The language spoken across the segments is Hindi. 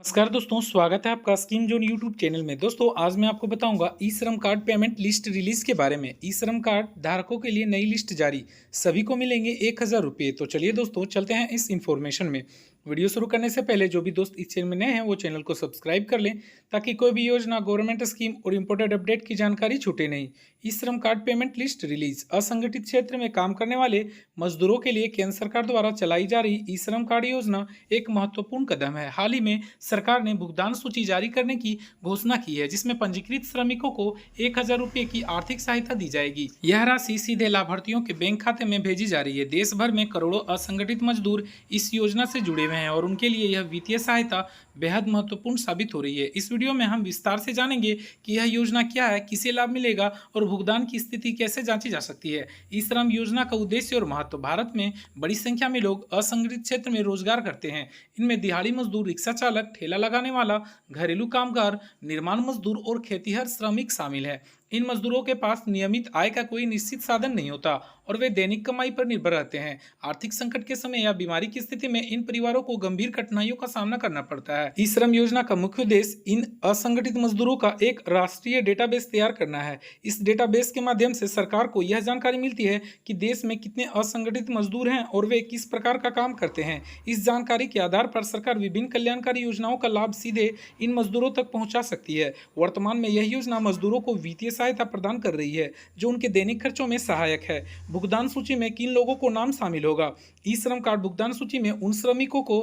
नमस्कार दोस्तों, स्वागत है आपका स्कीम जोन यूट्यूब चैनल में। दोस्तों, आज मैं आपको बताऊंगा ई श्रम कार्ड पेमेंट लिस्ट रिलीज के बारे में। ई श्रम कार्ड धारकों के लिए नई लिस्ट जारी, सभी को मिलेंगे 1,000 रुपये। तो चलिए दोस्तों, चलते हैं इस इन्फॉर्मेशन में। वीडियो शुरू करने से पहले जो भी दोस्त इस चैनल में नए हैं वो चैनल को सब्सक्राइब कर लें, ताकि कोई भी योजना, गवर्नमेंट स्कीम और इम्पोर्टेंट अपडेट की जानकारी छूटे नहीं। ई श्रम कार्ड पेमेंट लिस्ट रिलीज, असंगठित क्षेत्र में काम करने वाले मजदूरों के लिए केंद्र सरकार द्वारा चलाई जा रही ई श्रम कार्ड योजना एक महत्वपूर्ण कदम है। हाल ही में सरकार ने भुगतान सूची जारी करने की घोषणा की है, जिसमें पंजीकृत श्रमिकों को 1,000 रुपये की आर्थिक सहायता दी जाएगी। यह राशि सीधे लाभार्थियों के बैंक खाते में भेजी जा रही है। देश भर में करोड़ों असंगठित मजदूर इस योजना से जुड़े हुए हैं और उनके लिए यह वित्तीय सहायता बेहद महत्वपूर्ण साबित हो रही है। इस वीडियो में हम विस्तार से जानेंगे कि यह योजना क्या है, किसे लाभ मिलेगा और भुगतान की स्थिति कैसे जांची जा सकती है। ई श्रम योजना का उद्देश्य और महत्व। भारत में बड़ी संख्या में लोग असंगठित क्षेत्र में रोजगार करते हैं। इनमें दिहाड़ी मजदूर, रिक्शा चालक, ठेला लगाने वाला, घरेलू कामगार, निर्माण मजदूर और खेतीहर श्रमिक शामिल है। इन मजदूरों के पास नियमित आय का कोई निश्चित साधन नहीं होता और वे दैनिक कमाई पर निर्भर रहते हैं। आर्थिक संकट के समय या बीमारी की स्थिति में इन परिवारों को गंभीर कठिनाइयों का सामना करना पड़ता है। ई श्रम योजना का मुख्य उद्देश्य इन असंगठित मजदूरों का एक राष्ट्रीय डेटाबेस तैयार करना है। इस डेटाबेस के माध्यम से सरकार को यह जानकारी मिलती है कि देश में कितने असंगठित मजदूर हैं और वे किस प्रकार का काम करते हैं। इस जानकारी के आधार पर सरकार विभिन्न कल्याणकारी योजनाओं का लाभ सीधे इन मजदूरों तक पहुंचा सकती है। वर्तमान में यह योजना मजदूरों को वित्तीय सहायता प्रदान कर रही है, जो उनके दैनिक खर्चों में सहायक है। भुगतान सूची में किन लोगों को नाम शामिल होगा? ई श्रम कार्ड भुगतान सूची में उन श्रमिकों को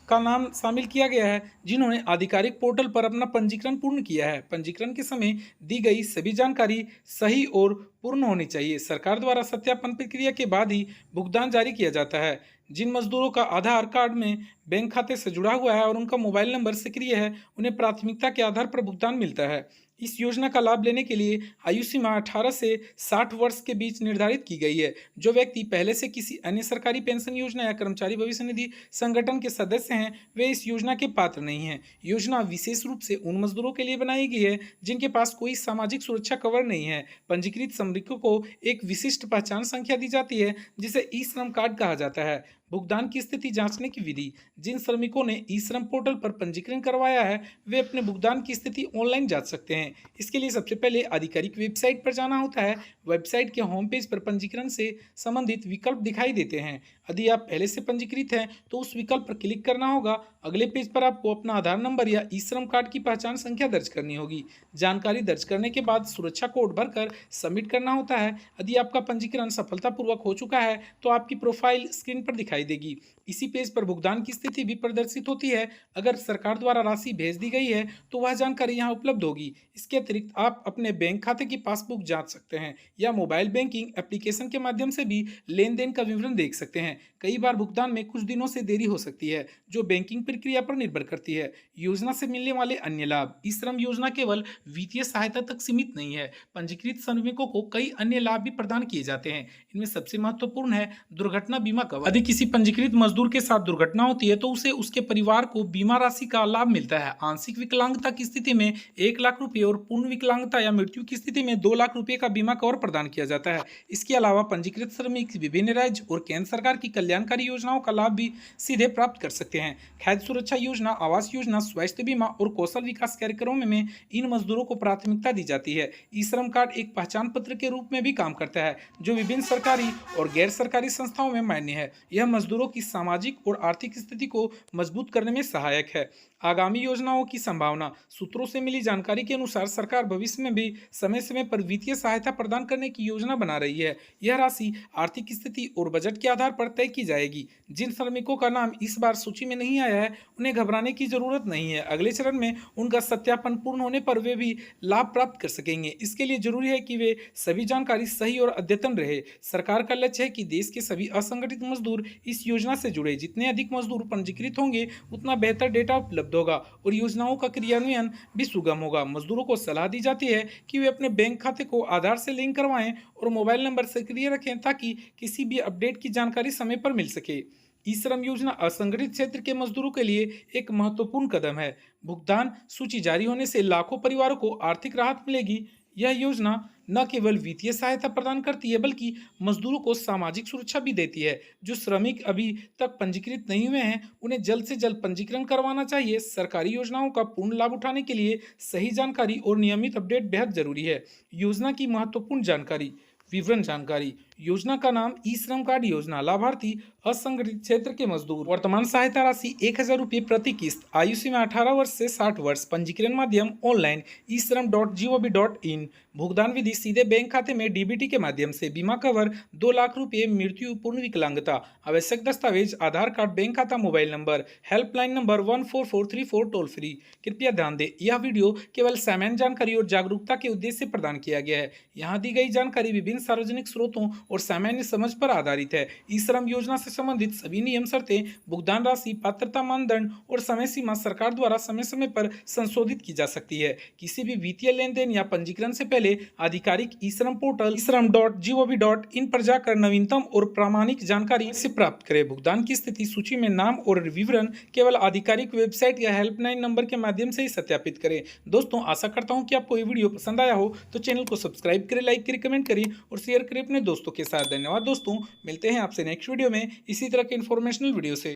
का नाम शामिल किया गया है जिन्होंने आधिकारिक पोर्टल पर अपना पंजीकरण पूर्ण किया है। पंजीकरण के समय दी गई सभी जानकारी सही और पूर्ण होनी चाहिए। सरकार द्वारा सत्यापन प्रक्रिया के बाद ही भुगतान जारी किया जाता है। जिन मजदूरों का आधार कार्ड में बैंक खाते से जुड़ा हुआ है और उनका मोबाइल नंबर सक्रिय है, उन्हें प्राथमिकता के आधार पर भुगतान मिलता है। इस योजना का लाभ लेने के लिए आयु सीमा 18 से 60 वर्ष के बीच निर्धारित की गई है। जो व्यक्ति पहले से किसी अन्य सरकारी पेंशन योजना या कर्मचारी भविष्य निधि संगठन के सदस्य हैं, वे इस योजना के पात्र नहीं हैं। योजना विशेष रूप से उन मजदूरों के लिए बनाई गई है जिनके पास कोई सामाजिक सुरक्षा कवर नहीं है। पंजीकृत श्रमिकों को एक विशिष्ट पहचान संख्या दी जाती है, जिसे ई श्रम कार्ड कहा जाता है। भुगतान की स्थिति जांचने की विधि। जिन श्रमिकों ने ई श्रम पोर्टल पर पंजीकरण करवाया है, वे अपने भुगतान की स्थिति ऑनलाइन जांच सकते हैं। इसके लिए सबसे पहले आधिकारिक वेबसाइट पर जाना होता है। वेबसाइट के होम पेज पर पंजीकरण से संबंधित विकल्प दिखाई देते हैं। यदि आप पहले से पंजीकृत हैं तो उस विकल्प पर क्लिक करना होगा। अगले पेज पर आपको अपना आधार नंबर या ई श्रम कार्ड की पहचान संख्या दर्ज करनी होगी। जानकारी दर्ज करने के बाद सुरक्षा कोड भरकर सबमिट करना होता है। यदि आपका पंजीकरण सफलतापूर्वक हो चुका है तो आपकी प्रोफाइल स्क्रीन पर दिखाई देगी। इसी पेज पर भुगतान की स्थिति भी प्रदर्शित होती है। अगर सरकार द्वारा राशि भेज दी गई है तो वह जानकारी यहाँ उपलब्ध होगी। इसके अतिरिक्त आप अपने बैंक खाते की पासबुक जांच सकते हैं या मोबाइल बैंकिंग एप्लीकेशन के माध्यम से भी लेन देन का विवरण देख सकते हैं। कई बार भुगतान में कुछ दिनों से देरी हो सकती है, जो बैंकिंग प्रक्रिया पर निर्भर करती है। योजना से मिलने वाले अन्य लाभ। ई श्रम योजना केवल वित्तीय सहायता तक सीमित नहीं है। पंजीकृत श्रमिकों को कई अन्य लाभ भी प्रदान किए जाते हैं। इनमें सबसे महत्वपूर्ण है दुर्घटना बीमा कवर। यदि किसी पंजीकृत मजदूर के साथ दुर्घटना होती है तो उसे उसके परिवार को बीमा राशि का लाभ मिलता है। आंशिक विकलांगता की स्थिति में 1,00,000 रुपये और पूर्ण विकलांगता या मृत्यु की स्थिति में 2,00,000 रुपये का बीमा कवर प्रदान किया जाता है। इसके अलावा पंजीकृत श्रमिक विभिन्न राज्य और केंद्र सरकार की कल्याणकारी योजनाओं का लाभ भी सीधे प्राप्त कर सकते हैं। खाद्य सुरक्षा योजना, आवास योजना, स्वास्थ्य बीमा और कौशल विकास कार्यक्रमों में इन मजदूरों को प्राथमिकता दी जाती है। ई श्रम कार्ड एक पहचान पत्र के रूप में भी काम करता है, जो विभिन्न सरकारी और गैर सरकारी संस्थाओं में मान्य है। यह मजदूरों की सामाजिक और आर्थिक स्थिति को मजबूत करने में सहायक है। आगामी योजनाओं की संभावना। सूत्रों से मिली जानकारी के अनुसार सरकार भविष्य में भी समय समय पर वित्तीय सहायता प्रदान करने की योजना बना रही है। यह राशि आर्थिक स्थिति और बजट के आधार पर तय की जाएगी। जिन श्रमिकों का नाम इस बार सूची में नहीं आया है, उन्हें घबराने की जरूरत नहीं है। अगले चरण में उनका सत्यापन पूर्ण होने पर वे भी लाभ प्राप्त कर सकेंगे। इसके लिए जरूरी है कि वे सभी जानकारी सही और अद्यतन रहे। सरकार का लक्ष्य है कि देश के सभी असंगठित मजदूर इस योजना से जुड़े। जितने अधिक मजदूर पंजीकृत होंगे, उतना बेहतर डेटा उपलब्ध होगा और योजनाओं का क्रियान्वयन भी सुगम होगा। मजदूरों को सलाह दी जाती है कि वे अपने बैंक खाते को आधार से लिंक करवाएं और मोबाइल नंबर सक्रिय रखें, ताकि किसी भी अपडेट की जानकारी समय पर मिल सके। ई श्रम योजना असंगठित क्षेत्र के मजदूरों के लिए एक महत्वपूर्ण कदम है। भुगतान सूची जारी होने से लाखों परिवारों को आर्थिक राहत मिलेगी। यह योजना न केवल वित्तीय सहायता प्रदान करती है बल्कि मजदूरों को सामाजिक सुरक्षा भी देती है। जो श्रमिक अभी तक पंजीकृत नहीं हुए हैं उन्हें जल्द से जल्द पंजीकरण करवाना चाहिए। सरकारी योजनाओं का पूर्ण लाभ उठाने के लिए सही जानकारी और नियमित अपडेट बेहद जरूरी है। योजना की महत्वपूर्ण जानकारी, विवरण जानकारी। योजना का नाम ई श्रम कार्ड योजना। लाभार्थी असंगठित क्षेत्र के मजदूर। वर्तमान सहायता राशि 1,000 रुपये प्रति किस्त। आयु सीमा 18 वर्ष से 60 वर्ष। पंजीकरण माध्यम ऑनलाइन e-shram.gov.in। भुगतान विधि सीधे बैंक खाते में डीबीटी के माध्यम से। बीमा कवर 2 लाख रुपये। मृत्यु, पूर्ण विकलांगता। आवश्यक दस्तावेज आधार कार्ड, बैंक खाता, mobile number. Helpline number 14434 toll free. कृपया ध्यान दें, यह वीडियो केवल सामान्य जानकारी और जागरूकता के उद्देश्य से प्रदान किया गया है। यहाँ दी गई जानकारी विभिन्न सार्वजनिक स्रोतों और सामान्य समझ पर आधारित है। ई श्रम योजना से संबंधित सभी नियम, शर्तें, भुगतान राशि, पात्रता मानदंड और समय सीमा सरकार द्वारा समय समय पर संशोधित की जा सकती है। किसी भी वित्तीय लेन देन या पंजीकरण से पहले आधिकारिक ई श्रम पोर्टल e-shram.gov.in पर जाकर नवीनतम और प्रामाणिक जानकारी से प्राप्त करें। भुगतान की स्थिति सूची में नाम और विवरण केवल आधिकारिक वेबसाइट या हेल्पलाइन नंबर के माध्यम से ही सत्यापित करें। दोस्तों, आशा करता हूं कि आपको ये वीडियो पसंद आया हो तो चैनल को सब्सक्राइब करें, लाइक करें, कमेंट करें और शेयर करें अपने दोस्तों के साथ। धन्यवाद दोस्तों, मिलते हैं आपसे नेक्स्ट वीडियो में इसी तरह के इन्फॉर्मेशनल वीडियो से।